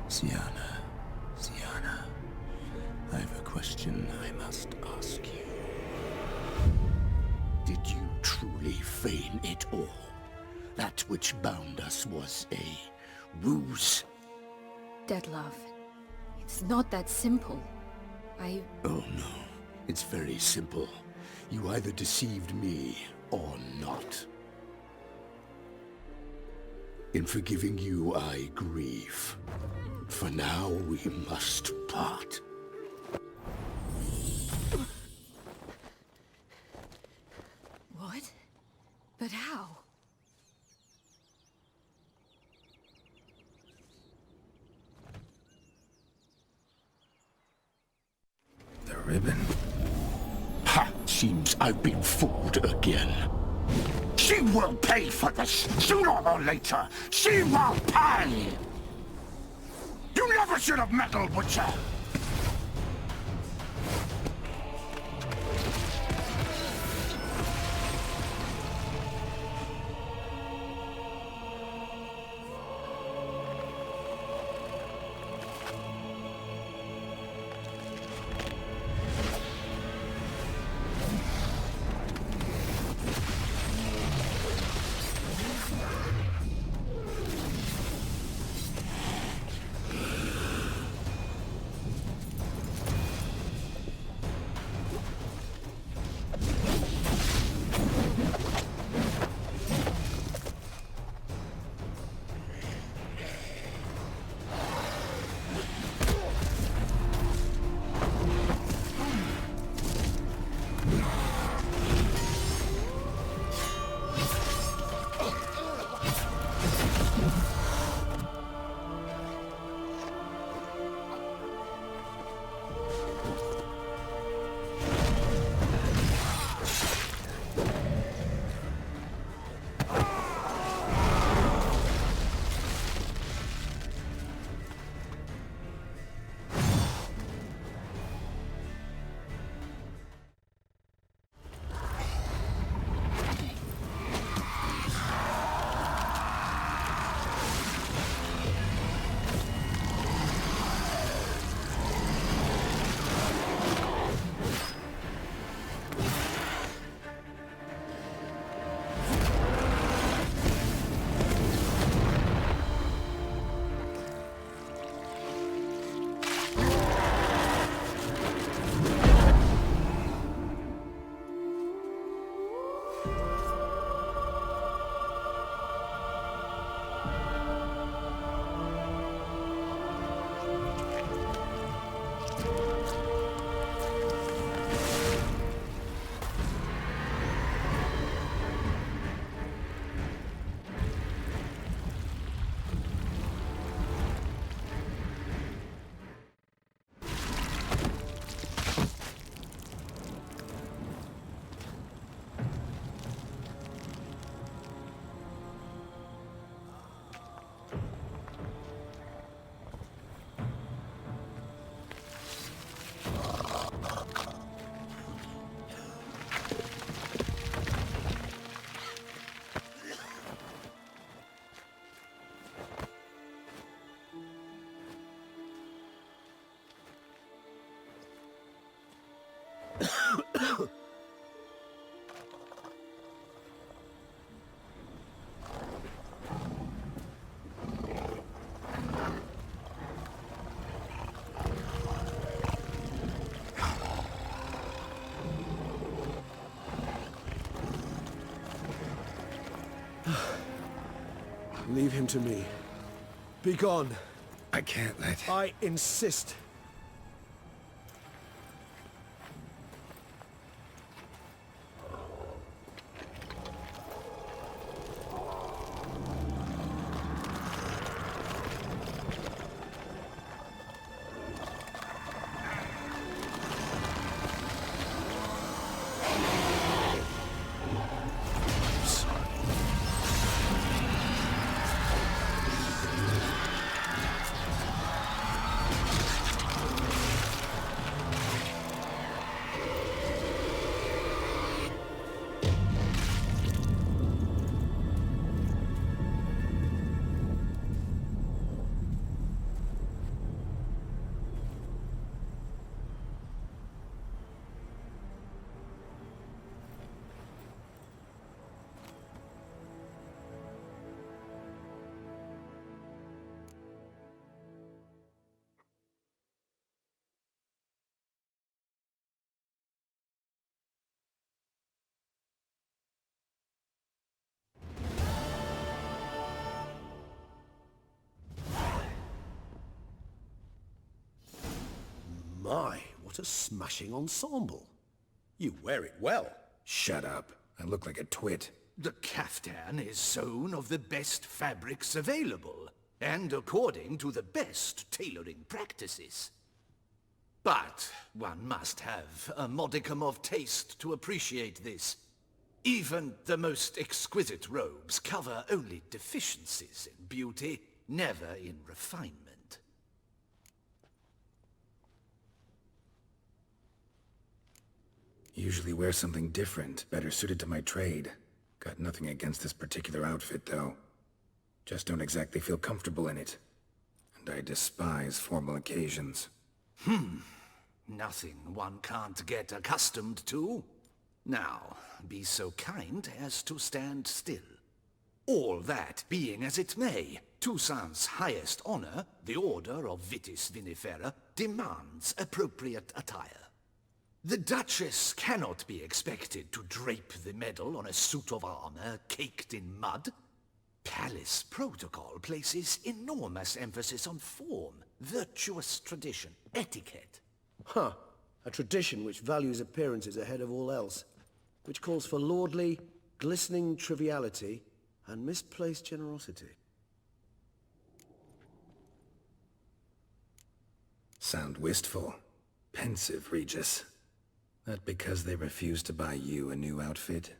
Syanna, Syanna, I have a question I must ask you. Did you truly feign it all? That which bound us was a ruse? Dettlaff, it's not that simple. Oh no, it's very simple. You either deceived me or not. In forgiving you, I grieve. For now, we must part. What? But how? The ribbon? Ha! Seems I've been fooled again. She will pay for this, sooner or later. She will pay! You never should have meddled with her! Leave him to me. Be gone. I can't let... I insist. What a smashing ensemble. You wear it well. Shut up. I look like a twit. The caftan is sewn of the best fabrics available, and according to the best tailoring practices. But one must have a modicum of taste to appreciate this. Even the most exquisite robes cover only deficiencies in beauty, never in refinement. Usually wear something different, better suited to my trade. Got nothing against this particular outfit, though. Just don't exactly feel comfortable in it. And I despise formal occasions. Nothing one can't get accustomed to. Now, be so kind as to stand still. All that being as it may, Toussaint's highest honor, the Order of Vitis Vinifera, demands appropriate attire. The Duchess cannot be expected to drape the medal on a suit of armor caked in mud. Palace protocol places enormous emphasis on form, virtuous tradition, etiquette. Huh. A tradition which values appearances ahead of all else. Which calls for lordly, glistening triviality and misplaced generosity. Sound wistful. Pensive, Regis. That because they refuse to buy you a new outfit?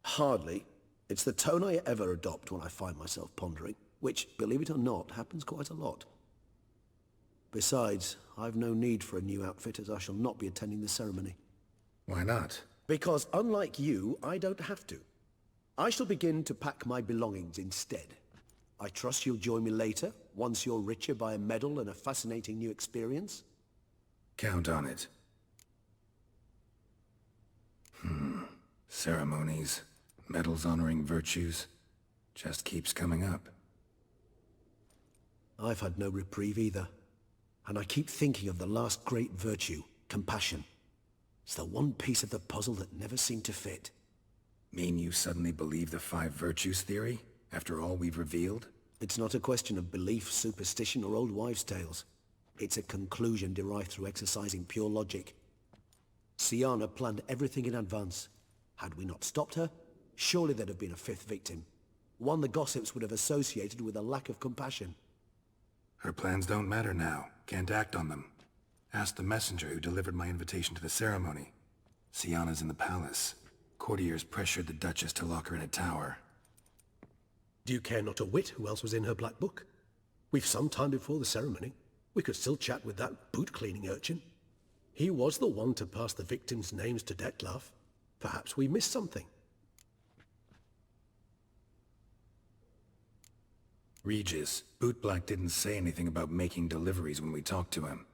Hardly. It's the tone I ever adopt when I find myself pondering, which, believe it or not, happens quite a lot. Besides, I've no need for a new outfit as I shall not be attending the ceremony. Why not? Because unlike you, I don't have to. I shall begin to pack my belongings instead. I trust you'll join me later, once you're richer by a medal and a fascinating new experience? Count on it. Ceremonies, medals honoring virtues, just keeps coming up. I've had no reprieve either. And I keep thinking of the last great virtue, compassion. It's the one piece of the puzzle that never seemed to fit. Mean you suddenly believe the five virtues theory, after all we've revealed? It's not a question of belief, superstition, or old wives' tales. It's a conclusion derived through exercising pure logic. Syanna planned everything in advance. Had we not stopped her, surely there'd have been a fifth victim. One the gossips would have associated with a lack of compassion. Her plans don't matter now. Can't act on them. Ask the messenger who delivered my invitation to the ceremony. Syanna's in the palace. Courtiers pressured the Duchess to lock her in a tower. Do you care not a whit who else was in her black book? We've some time before the ceremony. We could still chat with that boot-cleaning urchin. He was the one to pass the victims' names to Dettlaff. Perhaps we missed something. Regis, Bootblack didn't say anything about making deliveries when we talked to him.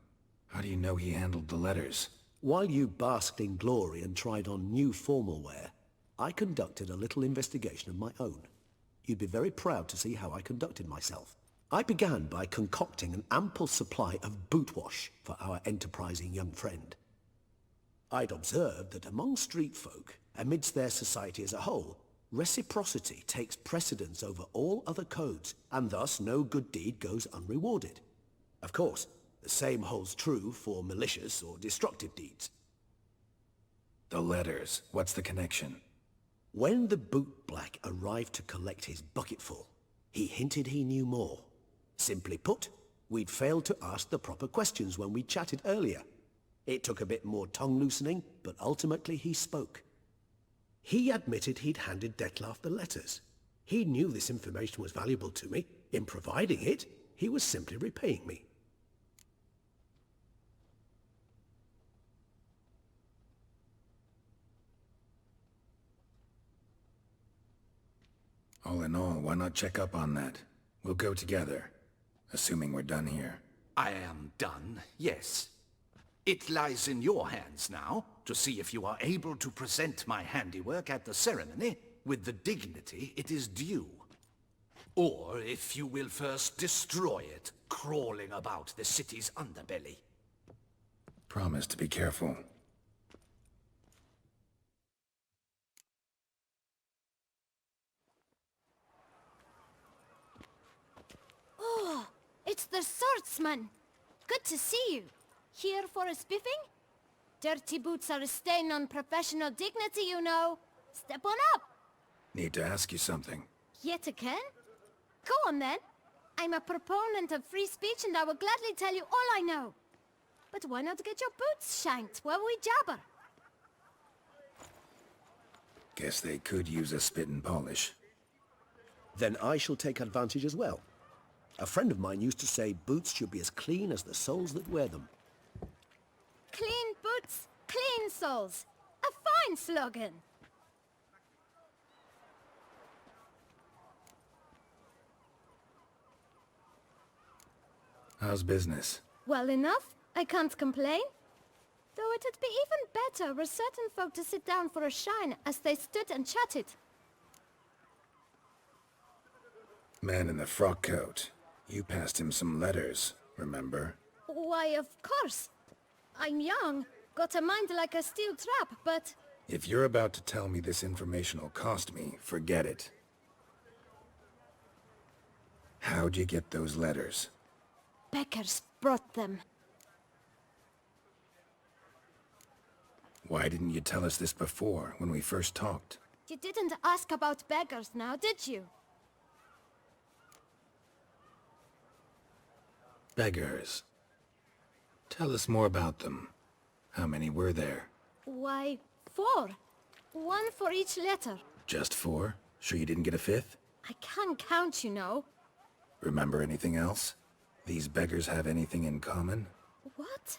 How do you know he handled the letters? While you basked in glory and tried on new formal wear, I conducted a little investigation of my own. You'd be very proud to see how I conducted myself. I began by concocting an ample supply of boot wash for our enterprising young friend. I'd observed that among street folk, amidst their society as a whole, reciprocity takes precedence over all other codes, and thus no good deed goes unrewarded. Of course, the same holds true for malicious or destructive deeds. The letters, what's the connection? When the bootblack arrived to collect his bucketful, he hinted he knew more. Simply put, we'd failed to ask the proper questions when we chatted earlier. It took a bit more tongue-loosening, but ultimately he spoke. He admitted he'd handed Dettlaff the letters. He knew this information was valuable to me. In providing it, he was simply repaying me. All in all, why not check up on that? We'll go together, assuming we're done here. I am done, yes. It lies in your hands now to see if you are able to present my handiwork at the ceremony with the dignity it is due. Or if you will first destroy it, crawling about the city's underbelly. Promise to be careful. Oh, it's the swordsman. Good to see you. Here for a spiffing? Dirty boots are a stain on professional dignity, you know. Step on up. Need to ask you something. Yet again? Go on then. I'm a proponent of free speech and I will gladly tell you all I know. But why not get your boots shanked while we jabber? Guess they could use a spit and polish. Then I shall take advantage as well. A friend of mine used to say boots should be as clean as the soles that wear them. Clean boots, clean soles. A fine slogan. How's business? Well enough. I can't complain. Though it'd be even better were certain folk to sit down for a shine as they stood and chatted. Man in the frock coat. You passed him some letters, remember? Why, of course. I'm young, got a mind like a steel trap, but... If you're about to tell me this information will cost me, forget it. How'd you get those letters? Beggars brought them. Why didn't you tell us this before, when we first talked? You didn't ask about beggars now, did you? Beggars. Tell us more about them. How many were there? Why, 4. 1 for each letter. Just 4? Sure you didn't get a 5th? I can't count, you know. Remember anything else? These beggars have anything in common? What?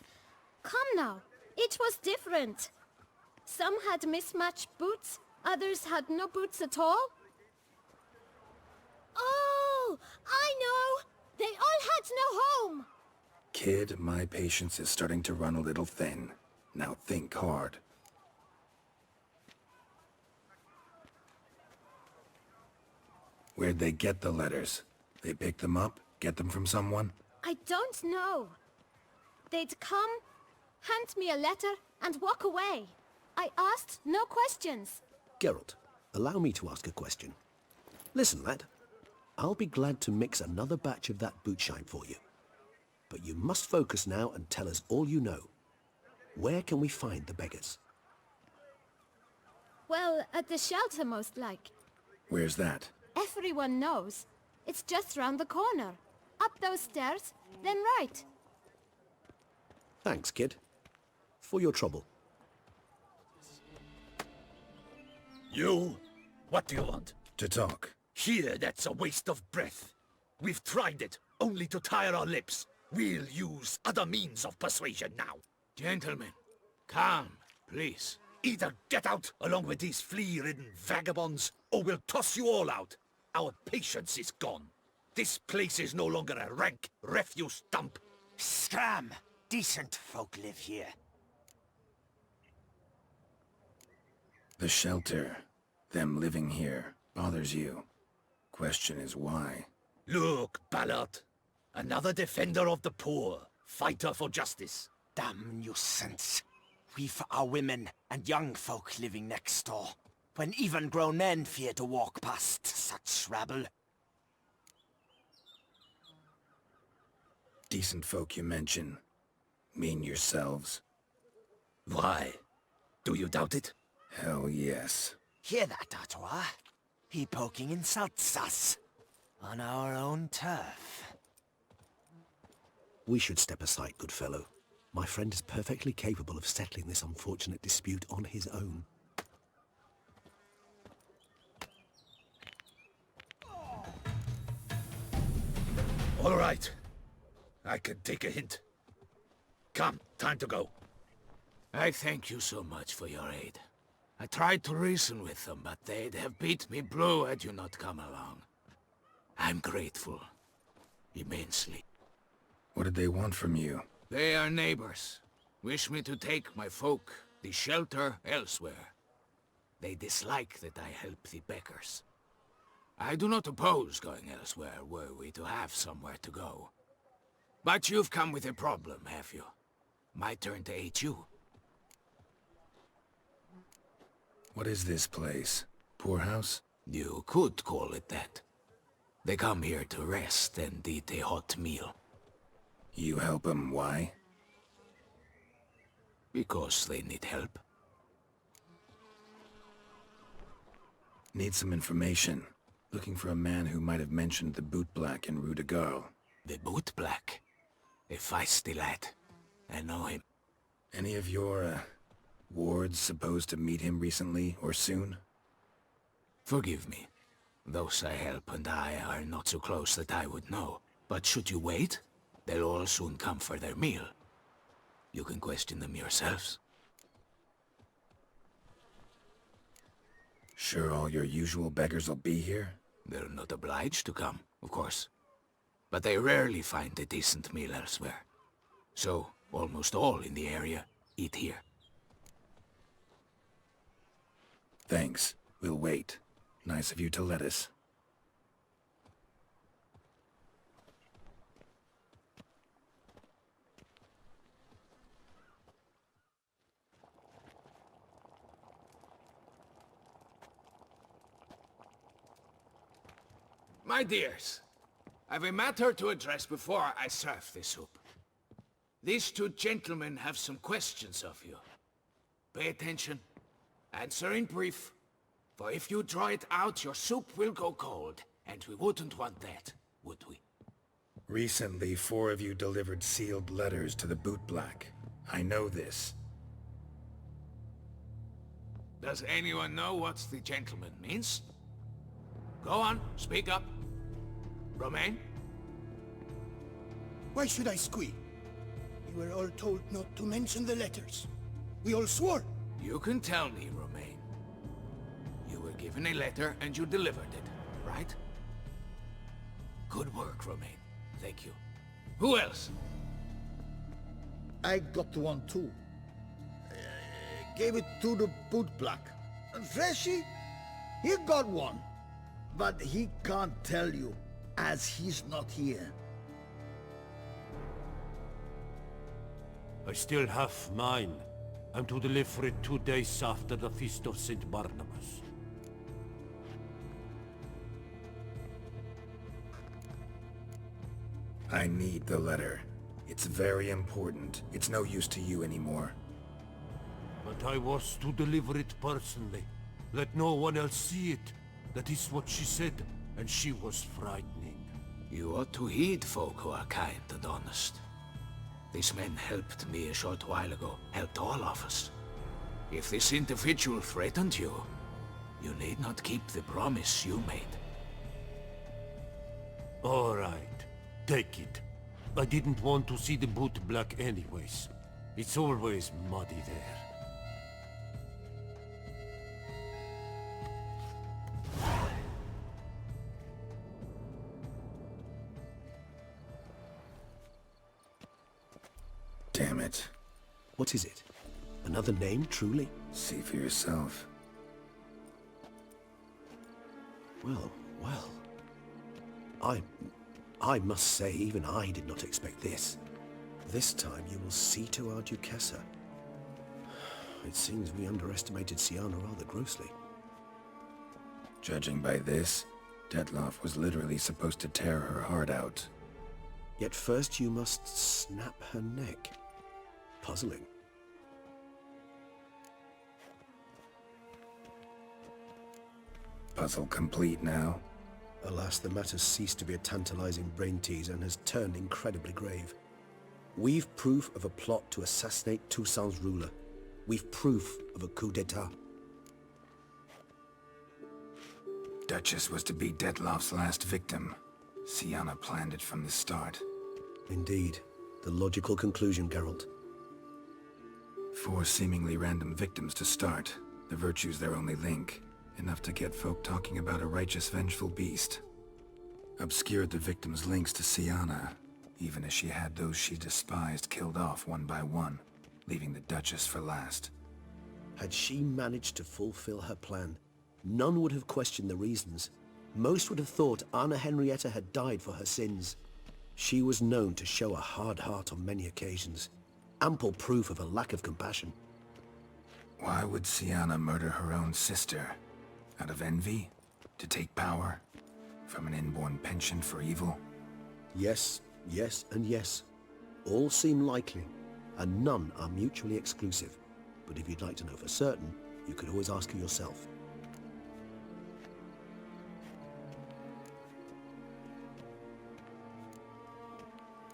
Come now. Each was different. Some had mismatched boots, others had no boots at all. Oh, I know! They all had no home! Kid, my patience is starting to run a little thin. Now think hard. Where'd they get the letters? They pick them up? Get them from someone? I don't know. They'd come, hand me a letter, and walk away. I asked no questions. Geralt, allow me to ask a question. Listen, lad. I'll be glad to mix another batch of that boot shine for you. But you must focus now and tell us all you know. Where can we find the beggars? Well, at the shelter most like. Where's that? Everyone knows. It's just round the corner. Up those stairs, then right. Thanks, kid. For your trouble. You? What do you want? To talk. Here, that's a waste of breath. We've tried it, only to tire our lips. We'll use other means of persuasion now. Gentlemen, calm, please. Either get out along with these flea-ridden vagabonds, or we'll toss you all out. Our patience is gone. This place is no longer a rank refuse dump. Scram! Decent folk live here. The shelter, them living here, bothers you. Question is why? Look, Ballard. Another defender of the poor, fighter for justice. Damn nuisance. We've our women and young folk living next door, when even grown men fear to walk past such rabble. Decent folk you mention. Mean yourselves? Why? Do you doubt it? Hell yes. Hear that, Artois? He poking insults us. On our own turf. We should step aside, good fellow. My friend is perfectly capable of settling this unfortunate dispute on his own. All right. I can take a hint. Come, time to go. I thank you so much for your aid. I tried to reason with them, but they'd have beat me blue had you not come along. I'm grateful. Immensely. What did they want from you? They are neighbors. Wish me to take my folk, the shelter, elsewhere. They dislike that I help the beggars. I do not oppose going elsewhere, were we to have somewhere to go. But you've come with a problem, have you? My turn to aid you. What is this place? Poorhouse? You could call it that. They come here to rest and eat a hot meal. You help them, why? Because they need help. Need some information. Looking for a man who might have mentioned the bootblack in Rue de Garl. The bootblack? A feisty lad. I know him. Any of your, wards supposed to meet him recently or soon? Forgive me. Those I help and I are not so close that I would know. But should you wait, they'll all soon come for their meal. You can question them yourselves. Sure all your usual beggars will be here? They're not obliged to come, of course. But they rarely find a decent meal elsewhere. So, almost all in the area eat here. Thanks. We'll wait. Nice of you to let us. My dears, I've a matter to address before I serve the soup. These two gentlemen have some questions of you. Pay attention. Answer in brief. For if you draw it out, your soup will go cold. And we wouldn't want that, would we? Recently, 4 of you delivered sealed letters to the bootblack. I know this. Does anyone know what the gentleman means? Go on, speak up. Romain? Why should I squeal? We were all told not to mention the letters. We all swore. You can tell me, Romain. You were given a letter and you delivered it, right? Good work, Romain. Thank you. Who else? I got one too. Gave it to the bootblack. Freshy, he got one. But he can't tell you, as he's not here. I still have mine. I'm to deliver it 2 days after the Feast of St. Barnabas. I need the letter. It's very important. It's no use to you anymore. But I was to deliver it personally. Let no one else see it. That is what she said, and she was frightening. You ought to heed folk who are kind and honest. These men helped me a short while ago, helped all of us. If this individual threatened you, you need not keep the promise you made. All right, take it. I didn't want to see the bootblack anyways. It's always muddy there. Damn it. What is it? Another name, truly? See for yourself. Well, well. I must say, even I did not expect this. This time you will see to our duchessa. It seems we underestimated Syanna rather grossly. Judging by this, Dettlaff was literally supposed to tear her heart out. Yet first you must snap her neck. Puzzling. Puzzle complete now? Alas, the matter's ceased to be a tantalizing brain tease and has turned incredibly grave. We've proof of a plot to assassinate Toussaint's ruler. We've proof of a coup d'etat. Duchess was to be Dettlaff's last victim. Syanna planned it from the start. Indeed. The logical conclusion, Geralt. 4 seemingly random victims to start. The virtue's their only link. Enough to get folk talking about a righteous, vengeful beast. Obscured the victims' links to Syanna, even as she had those she despised killed off one by one, leaving the Duchess for last. Had she managed to fulfill her plan, none would have questioned the reasons. Most would have thought Anna Henrietta had died for her sins. She was known to show a hard heart on many occasions. Ample proof of a lack of compassion. Why would Syanna murder her own sister? Out of envy? To take power? From an inborn penchant for evil? Yes, yes, and yes. All seem likely. and none are mutually exclusive. But if you'd like to know for certain, you could always ask her yourself.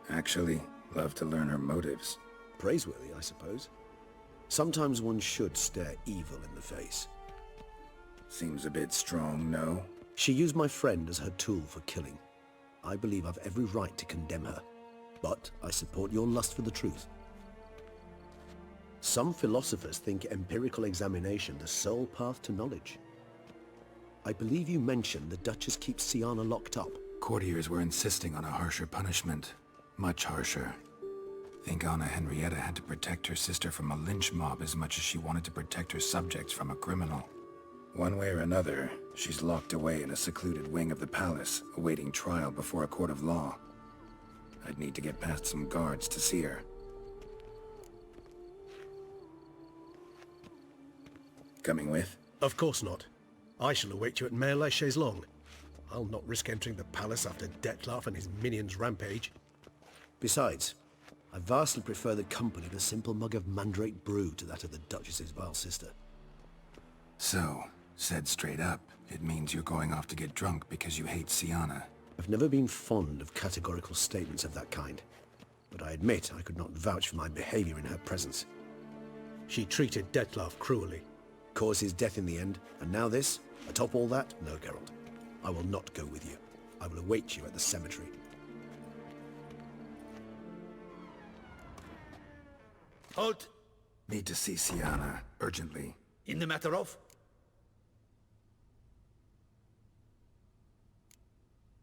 Actually, love to learn her motives. Praiseworthy, I suppose. Sometimes one should stare evil in the face. Seems a bit strong, no? She used my friend as her tool for killing. I believe I've every right to condemn her, but I support your lust for the truth. Some philosophers think empirical examination the sole path to knowledge. I believe you mentioned the Duchess keeps Syanna locked up. Courtiers were insisting on a harsher punishment. Much harsher. Think Anna Henrietta had to protect her sister from a lynch mob as much as she wanted to protect her subjects from a criminal. One way or another, she's locked away in a secluded wing of the palace, awaiting trial before a court of law. I'd need to get past some guards to see her. Coming with? Of course not. I shall await you at Mare la Chaise-Longue. I'll not risk entering the palace after Dettlaff and his minions rampage. Besides, I vastly prefer the company of a simple mug of mandrake brew to that of the Duchess's vile sister. So, said straight up, it means you're going off to get drunk because you hate Syanna. I've never been fond of categorical statements of that kind, but I admit I could not vouch for my behavior in her presence. She treated Dettlaff cruelly, caused his death in the end, and now this? Atop all that? No, Geralt. I will not go with you. I will await you at the cemetery. Halt! Need to see Syanna, urgently. In the matter of?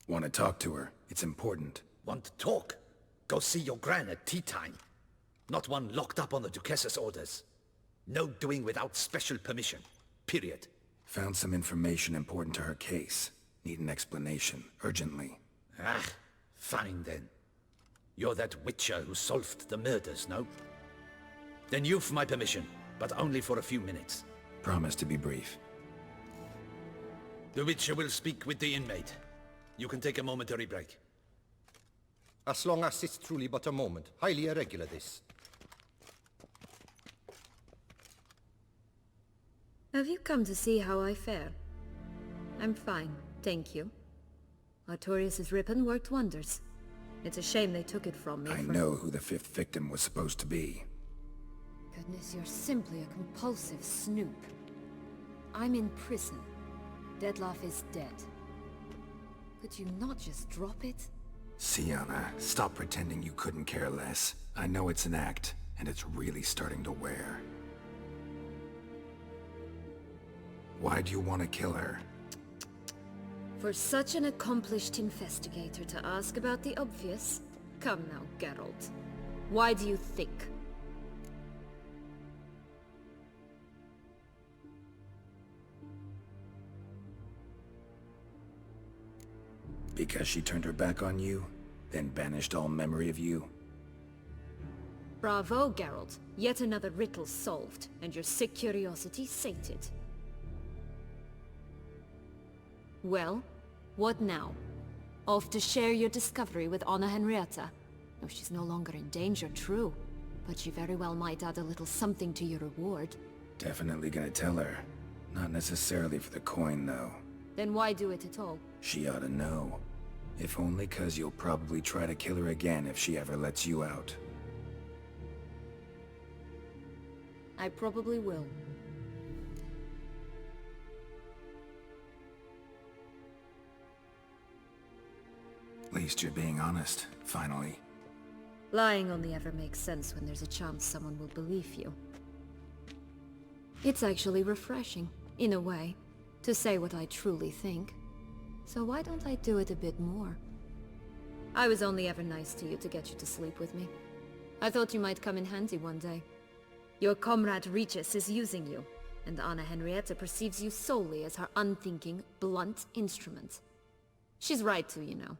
Want to talk to her. It's important. Want to talk? Go see your gran at tea time. Not one locked up on the duchess's orders. No doing without special permission. Period. Found some information important to her case. Need an explanation, urgently. Ah, fine then. You're that witcher who solved the murders, no? Then you've my permission, but only for a few minutes. Promise to be brief. The witcher will speak with the inmate. You can take a momentary break. As long as it's truly but a moment. Highly irregular, this. Have you come to see how I fare? I'm fine, thank you. Artorius' ribbon worked wonders. It's a shame they took it from me. I know who the fifth victim was supposed to be. Goodness, you're simply a compulsive snoop. I'm in prison. Dettlaff is dead. Could you not just drop it? Syanna, stop pretending you couldn't care less. I know it's an act, and it's really starting to wear. Why do you want to kill her? For such an accomplished investigator to ask about the obvious? Come now, Geralt. Why do you think? Because she turned her back on you, then banished all memory of you? Bravo, Geralt. Yet another riddle solved, and your sick curiosity sated. Well, what now? Off to share your discovery with Anna Henrietta? No, she's no longer in danger, true. But she very well might add a little something to your reward. Definitely gonna tell her. Not necessarily for the coin, though. Then why do it at all? She ought to know. If only 'cause you'll probably try to kill her again if she ever lets you out. I probably will. At least you're being honest, finally. Lying only ever makes sense when there's a chance someone will believe you. It's actually refreshing, in a way, to say what I truly think. So why don't I do it a bit more? I was only ever nice to you to get you to sleep with me. I thought you might come in handy one day. Your comrade Regis is using you, and Anna Henrietta perceives you solely as her unthinking, blunt instrument. She's right to, you know.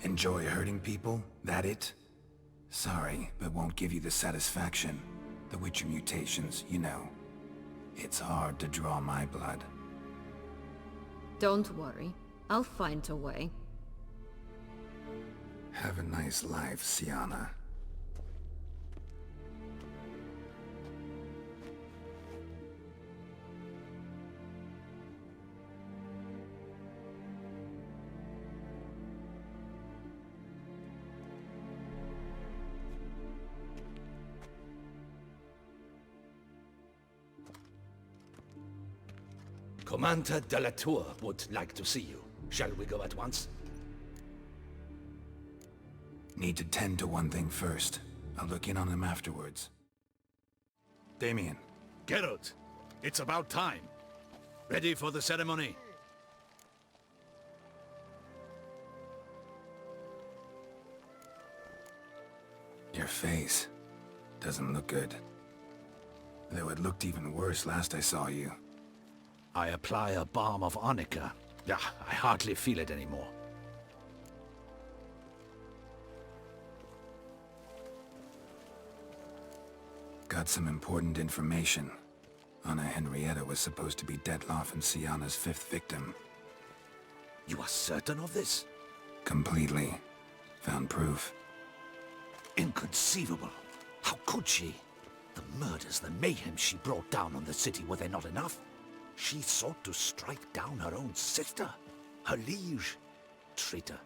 Enjoy hurting people? That it? Sorry, but won't give you the satisfaction. The Witcher mutations, you know. It's hard to draw my blood. Don't worry. I'll find a way. Have a nice life, Syanna. Commander de la Tour would like to see you. Shall we go at once? Need to tend to one thing first. I'll look in on him afterwards. Damien. Geralt, it's about time. Ready for the ceremony? Your face doesn't look good. Though it looked even worse last I saw you. I apply a balm of arnica. I hardly feel it anymore. Got some important information. Anna Henrietta was supposed to be Dettlaff and Syanna's 5th victim. You are certain of this? Completely. Found proof. Inconceivable. How could she? The murders, the mayhem she brought down on the city, were they not enough? She sought to strike down her own sister, her liege. Traitor.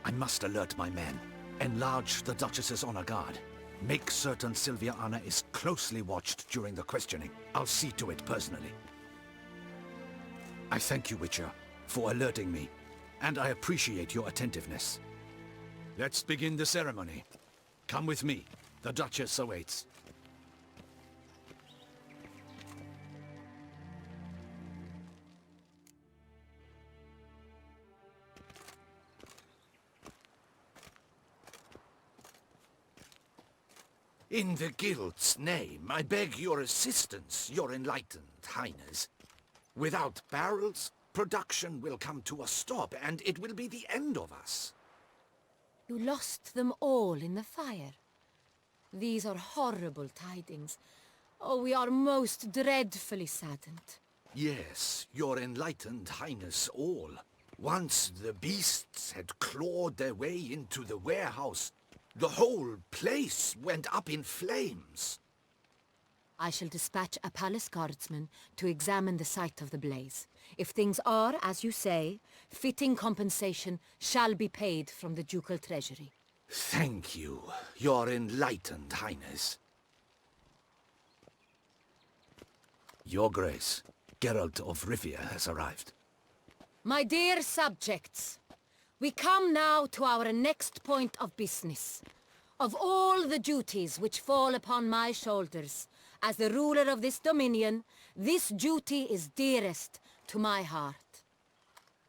I must alert my men. Enlarge the Duchess's honor guard. Make certain Sylviana is closely watched during the questioning. I'll see to it personally. I thank you, Witcher, for alerting me, and I appreciate your attentiveness. Let's begin the ceremony. Come with me. The Duchess awaits. In the Guild's name, I beg your assistance, your enlightened highness. Without barrels, production will come to a stop, and it will be the end of us. You lost them all in the fire. These are horrible tidings. Oh, we are most dreadfully saddened. Yes, your enlightened highness all. Once the beasts had clawed their way into the warehouse, the whole place went up in flames. I shall dispatch a palace guardsman to examine the site of the blaze. If things are, as you say, fitting compensation shall be paid from the ducal treasury. Thank you, your enlightened highness. Your Grace, Geralt of Rivia has arrived. My dear subjects, we come now to our next point of business. Of all the duties which fall upon my shoulders, as the ruler of this dominion, this duty is dearest to my heart.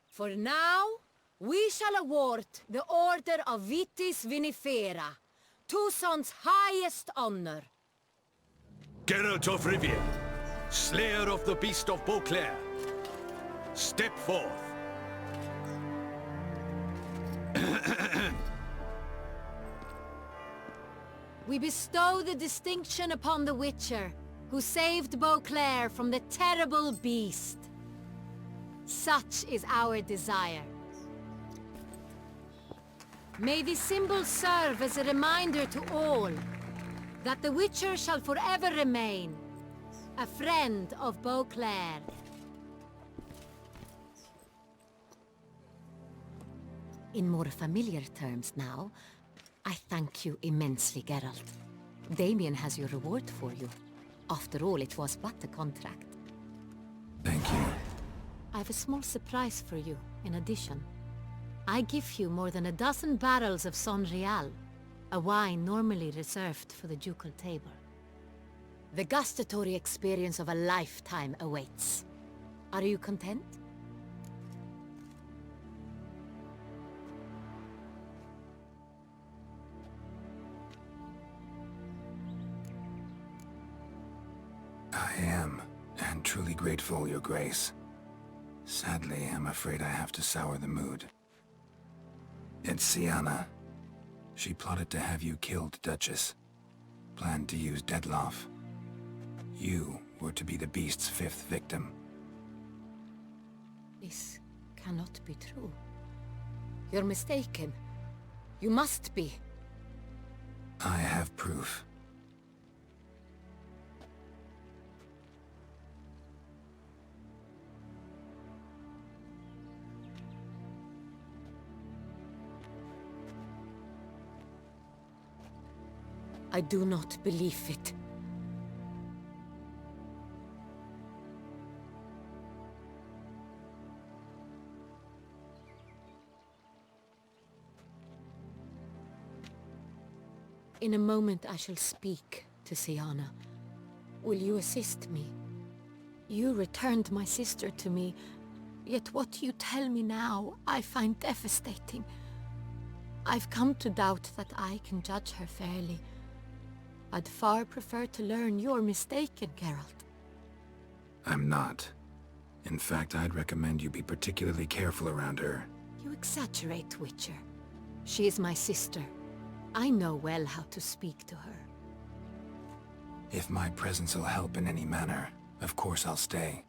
For now, we shall award the Order of Vitis Vinifera, Tucson's highest honor. Geralt of Rivia, slayer of the beast of Beauclair, step forth. We bestow the distinction upon the Witcher, who saved Beauclair from the terrible beast. Such is our desire. May this symbol serve as a reminder to all that the Witcher shall forever remain a friend of Beauclair. In more familiar terms now, I thank you immensely, Geralt. Damien has your reward for you. After all, it was but a contract. Thank you. I have a small surprise for you, in addition. I give you more than a dozen barrels of Son Real, a wine normally reserved for the ducal table. The gustatory experience of a lifetime awaits. Are you content? I am, and truly grateful, Your Grace. Sadly, I'm afraid I have to sour the mood. It's Syanna. She plotted to have you killed, Duchess. Planned to use Dettlaff. you were to be the beast's 5th victim. This cannot be true. You're mistaken. You must be. I have proof. I do not believe it. In a moment I shall speak to Syanna. Will you assist me? You returned my sister to me, yet what you tell me now I find devastating. I've come to doubt that I can judge her fairly. I'd far prefer to learn you're mistaken, Geralt. I'm not. In fact, I'd recommend you be particularly careful around her. You exaggerate, Witcher. She is my sister. I know well how to speak to her. If my presence will help in any manner, of course I'll stay.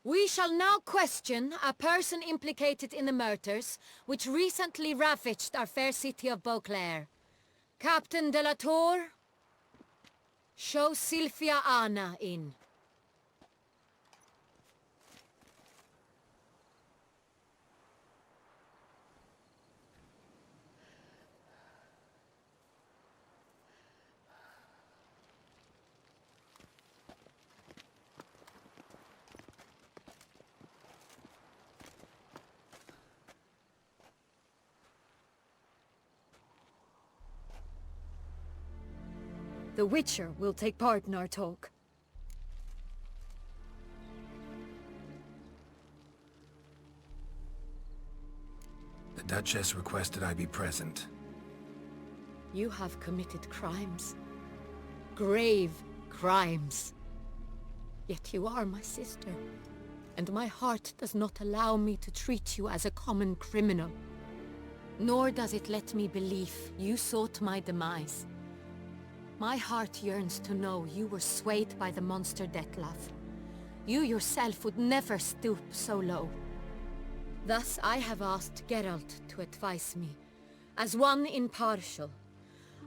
We shall now question a person implicated in the murders which recently ravaged our fair city of Beauclair. Captain de la Tour, show Sylvia Anna in. The Witcher will take part in our talk. The Duchess requested I be present. You have committed crimes. Grave crimes. Yet you are my sister, and my heart does not allow me to treat you as a common criminal. Nor does it let me believe you sought my demise. My heart yearns to know you were swayed by the monster Dettlaff. You yourself would never stoop so low. Thus I have asked Geralt to advise me, as one impartial.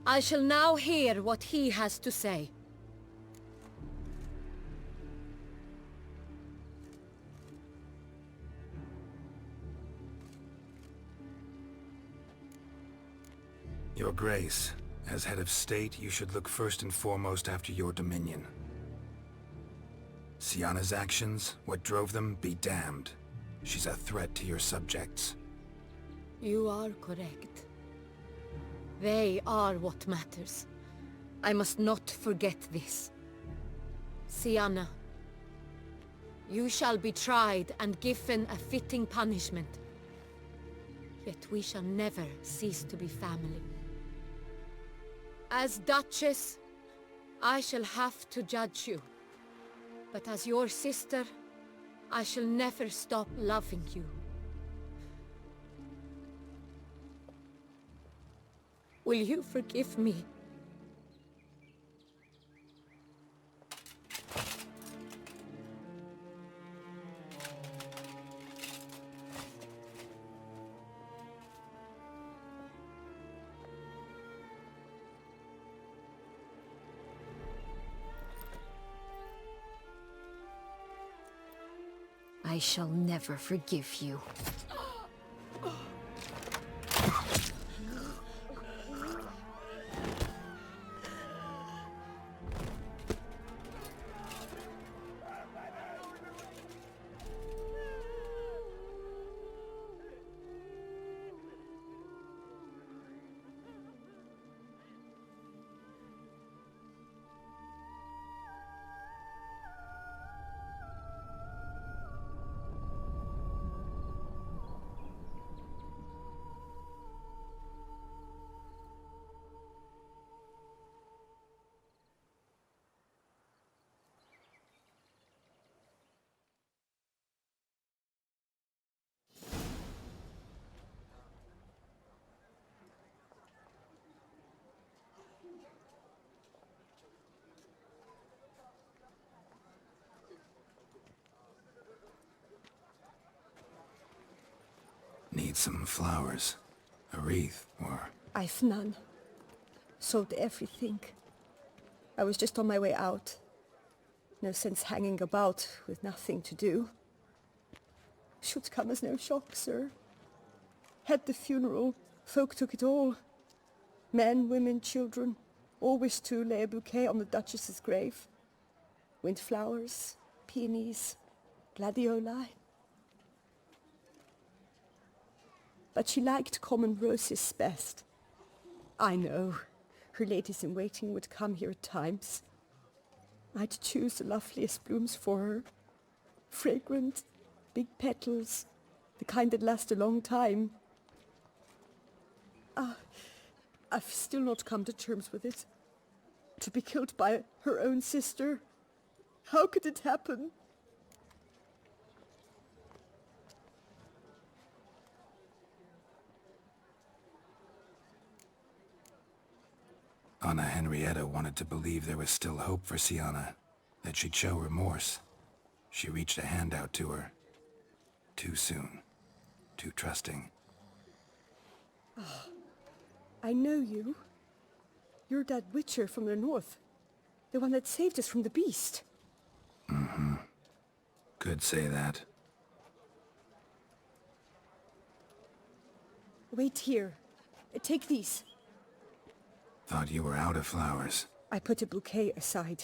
I shall now hear what he has to say. Your Grace, as head of state, you should look first and foremost after your dominion. Syanna's actions, what drove them, be damned. She's a threat to your subjects. You are correct. They are what matters. I must not forget this. Syanna, you shall be tried and given a fitting punishment. Yet we shall never cease to be family. As Duchess, I shall have to judge you. But as your sister, I shall never stop loving you. Will you forgive me? I shall never forgive you. Need some flowers. A wreath, or... I've none. Sold everything. I was just on my way out. No sense hanging about with nothing to do. Should come as no shock, sir. Had the funeral, folk took it all. Men, women, children, all wished to lay a bouquet on the duchess's grave. Windflowers, peonies, gladioli. But she liked common roses best. I know, her ladies-in-waiting would come here at times. I'd choose the loveliest blooms for her. Fragrant, big petals, the kind that last a long time. I've still not come to terms with it. To be killed by her own sister. How could it happen? Anna Henrietta wanted to believe there was still hope for Syanna, that she'd show remorse. She reached a hand out to her. Too soon. Too trusting. Oh, I know you. You're that witcher from the north. The one that saved us from the beast. Mm-hmm. Could say that. Wait here. Take these. Thought you were out of flowers. I put a bouquet aside.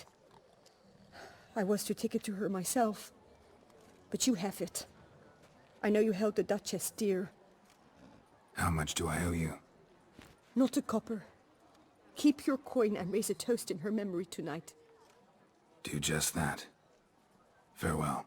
I was to take it to her myself. But you have it. I know you held the duchess dear. How much do I owe you? Not a copper. Keep your coin and raise a toast in her memory tonight. Do just that. Farewell.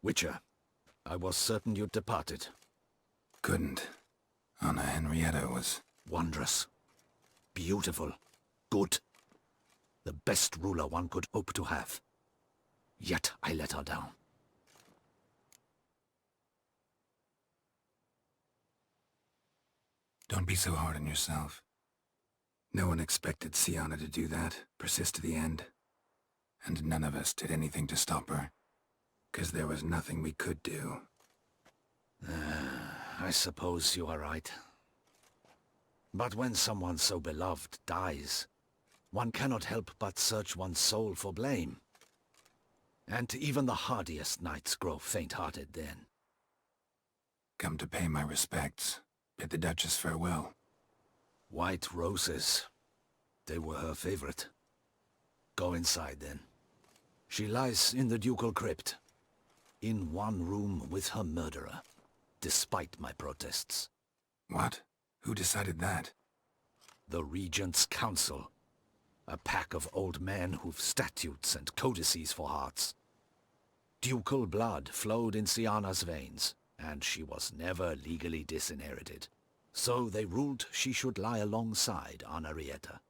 Witcher, I was certain you'd departed. Couldn't. Anna Henrietta was... wondrous. Beautiful. Good. The best ruler one could hope to have. Yet I let her down. Don't be so hard on yourself. No one expected Syanna to do that, persist to the end. And none of us did anything to stop her. 'Cause there was nothing we could do. I suppose you are right. But when someone so beloved dies, one cannot help but search one's soul for blame. And even the hardiest knights grow faint-hearted then. Come to pay my respects. Bid the Duchess farewell. White roses. They were her favorite. Go inside then. She lies in the ducal crypt. In one room with her murderer, despite my protests. What? Who decided that? The Regent's Council. A pack of old men who've statutes and codices for hearts. Ducal blood flowed in Syanna's veins, and she was never legally disinherited. So they ruled she should lie alongside Anna Henrietta.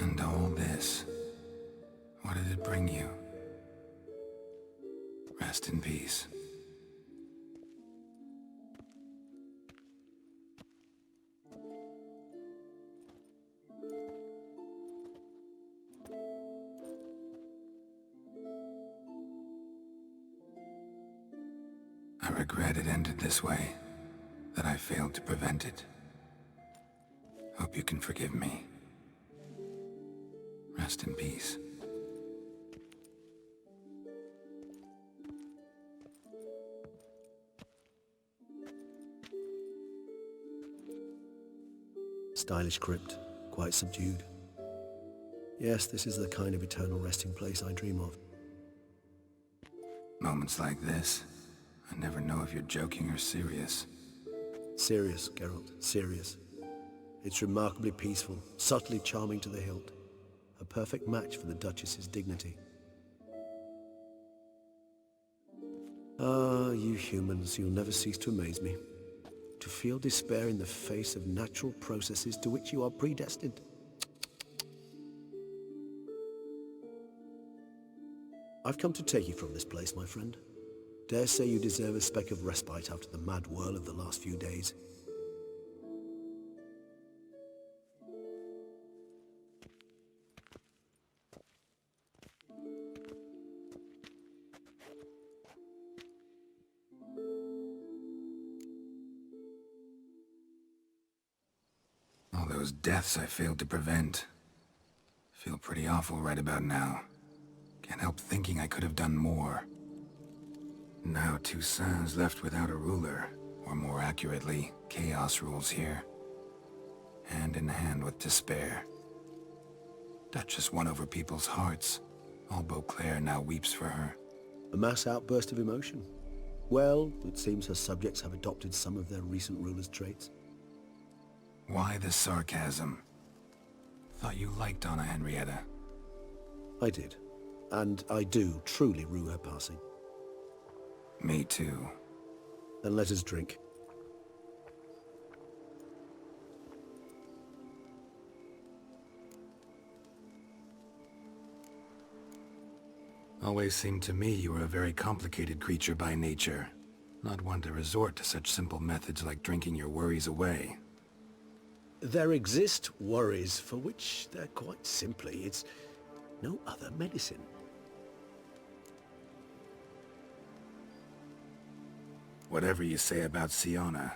And all this, what did it bring you? Rest in peace. I regret it ended this way, that I failed to prevent it. Hope you can forgive me. Rest in peace. Stylish crypt, quite subdued. Yes, this is the kind of eternal resting place I dream of. Moments like this, I never know if you're joking or serious. Serious, Geralt, serious. It's remarkably peaceful, subtly charming to the hilt. A perfect match for the Duchess's dignity. Ah, you humans, you'll never cease to amaze me. To feel despair in the face of natural processes to which you are predestined. I've come to take you from this place, my friend. Dare say you deserve a speck of respite after the mad whirl of the last few days. All those deaths I failed to prevent. Feel pretty awful right about now. Can't help thinking I could have done more. Now Toussaint's left without a ruler, or more accurately, chaos rules here. Hand in hand with despair. Duchess won over people's hearts. All Beauclair now weeps for her. A mass outburst of emotion. Well, it seems her subjects have adopted some of their recent ruler's traits. Why the sarcasm? Thought you liked Anna Henrietta. I did. And I do truly rue her passing. Me too. Then let us drink. Always seemed to me you were a very complicated creature by nature. Not one to resort to such simple methods like drinking your worries away. There exist worries for which they're quite simply, it's no other medicine. Whatever you say about Syanna,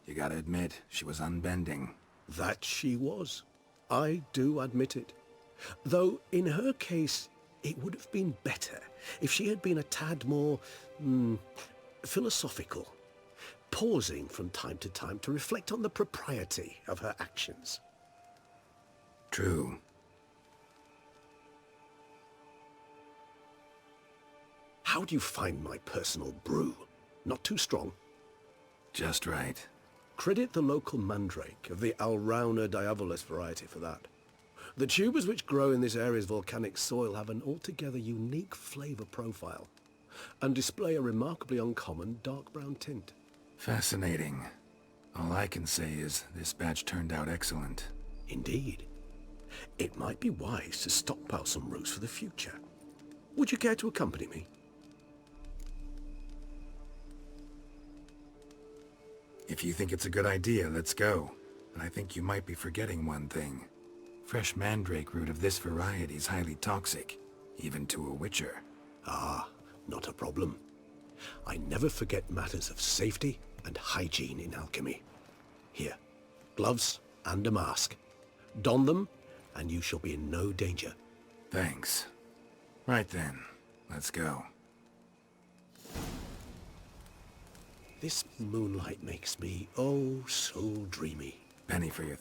you gotta admit, she was unbending. That she was. I do admit it. Though, in her case, it would have been better if she had been a tad more, philosophical, pausing from time to time to reflect on the propriety of her actions. True. How do you find my personal brew? Not too strong? Just right. Credit the local mandrake of the Alrauna diavolus variety for that. The tubers which grow in this area's volcanic soil have an altogether unique flavor profile and display a remarkably uncommon dark brown tint. Fascinating. All I can say is this batch turned out excellent. Indeed. It might be wise to stockpile some roots for the future. Would you care to accompany me? If you think it's a good idea, let's go. But I think you might be forgetting one thing. Fresh mandrake root of this variety is highly toxic, even to a witcher. Ah, not a problem. I never forget matters of safety and hygiene in alchemy. Here, gloves and a mask. Don them, and you shall be in no danger. Thanks. Right then, let's go. This moonlight makes me, oh, so dreamy. Penny for your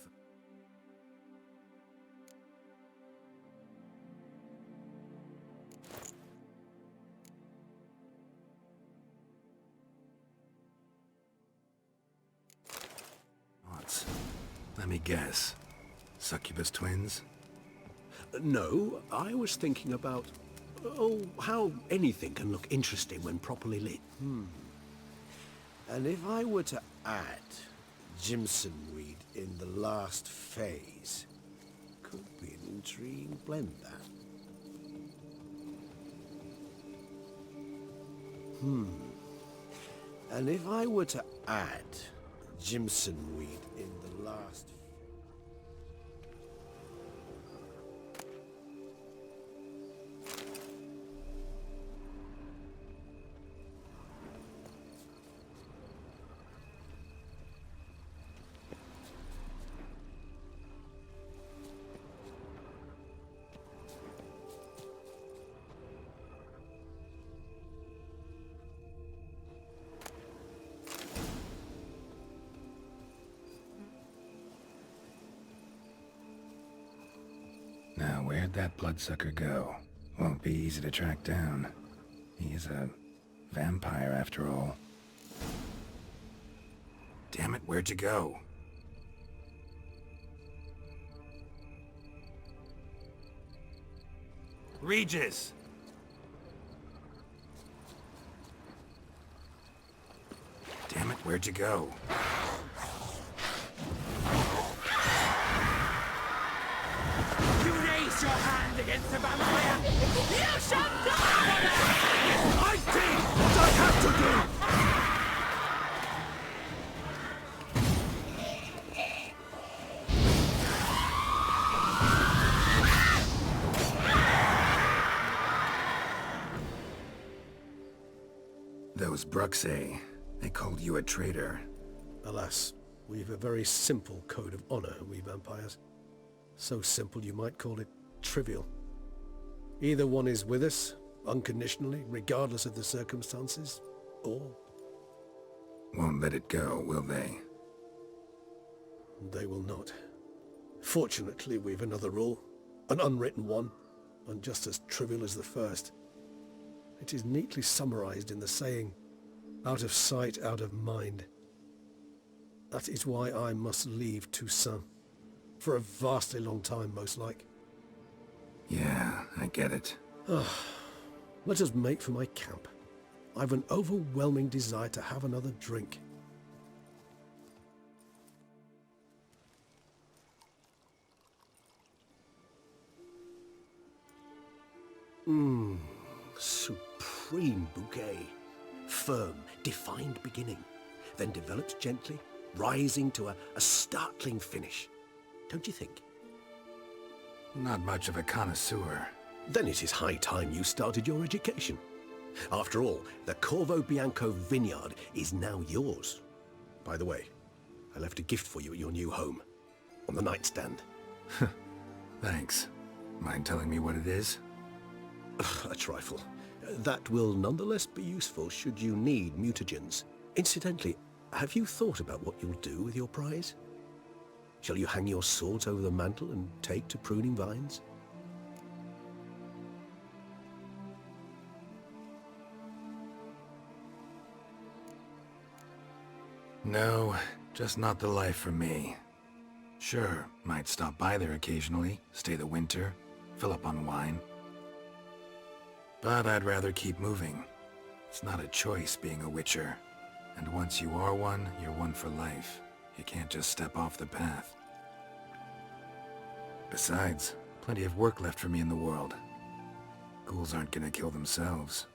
thoughts. Let me guess. Succubus twins? No, I was thinking about, how anything can look interesting when properly lit. And if I were to add Jimson weed in the last phase, could be an intriguing blend, that. And if I were to add Jimson weed in the last... where'd that bloodsucker go? Won't be easy to track down. He is a vampire after all. Damn it, where'd you go? Regis! Damn it, where'd you go? You raise your hand against the vampire! You shall die! I did what I had to do! Those Bruxae, they called you a traitor. Alas, we've a very simple code of honor, we vampires. So simple you might call it trivial. Either one is with us, unconditionally, regardless of the circumstances, or... Won't let it go, will they? They will not. Fortunately, we've another rule, an unwritten one, and just as trivial as the first. It is neatly summarized in the saying, out of sight, out of mind. That is why I must leave Toussaint. For a vastly long time, most like. Yeah, I get it. Let us make for my camp. I've an overwhelming desire to have another drink. Supreme bouquet. Firm, defined beginning, then develops gently, rising to a startling finish. Don't you think? Not much of a connoisseur. Then it is high time you started your education. After all, the Corvo Bianco vineyard is now yours. By the way, I left a gift for you at your new home, on the nightstand. Thanks. Mind telling me what it is? A trifle. That will nonetheless be useful should you need mutagens. Incidentally, have you thought about what you'll do with your prize? Shall you hang your swords over the mantle and take to pruning vines? No, just not the life for me. Sure, might stop by there occasionally, stay the winter, fill up on wine. But I'd rather keep moving. It's not a choice being a witcher. And once you are one, you're one for life. You can't just step off the path. Besides, plenty of work left for me in the world. Ghouls aren't gonna kill themselves.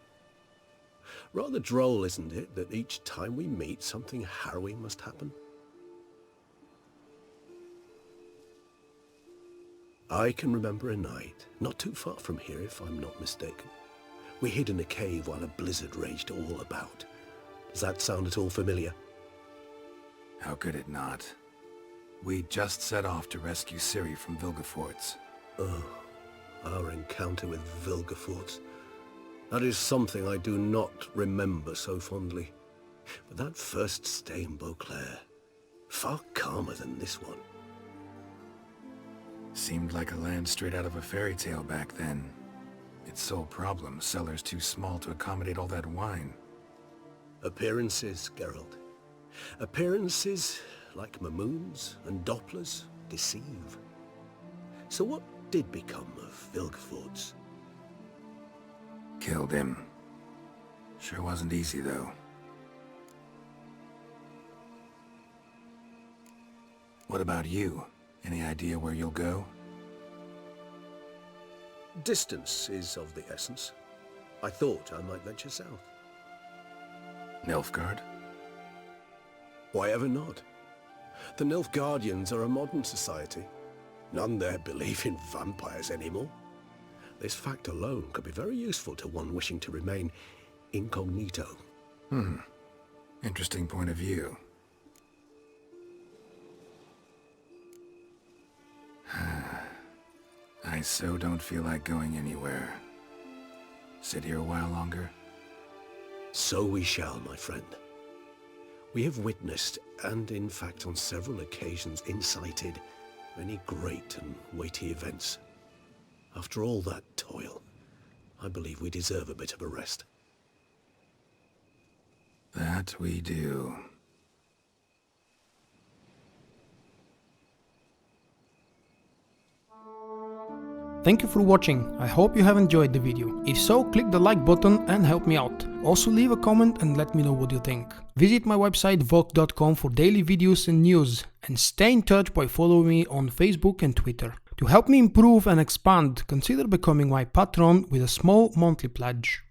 Rather droll, isn't it, that each time we meet, something harrowing must happen? I can remember a night, not too far from here if I'm not mistaken. We hid in a cave while a blizzard raged all about. Does that sound at all familiar? How could it not? We just set off to rescue Ciri from Vilgefortz. Oh, our encounter with Vilgefortz. That is something I do not remember so fondly. But that first stay in Beauclair, far calmer than this one. Seemed like a land straight out of a fairy tale back then. Its sole problem, cellars too small to accommodate all that wine. Appearances, Geralt. Appearances, like Mamoons and Dopplers, deceive. So what did become of Vilgefortz? Killed him. Sure wasn't easy, though. What about you? Any idea where you'll go? Distance is of the essence. I thought I might venture south. Nilfgaard? Why ever not? The Nilfgaardians are a modern society. None there believe in vampires anymore. This fact alone could be very useful to one wishing to remain incognito. Interesting point of view. I so don't feel like going anywhere. Sit here a while longer? So we shall, my friend. We have witnessed, and in fact on several occasions incited, many great and weighty events. After all that toil, I believe we deserve a bit of a rest. That we do. Thank you for watching, I hope you have enjoyed the video. If so, click the like button and help me out. Also leave a comment and let me know what you think. Visit my website vogue.com for daily videos and news, and stay in touch by following me on Facebook and Twitter. To help me improve and expand, consider becoming my patron with a small monthly pledge.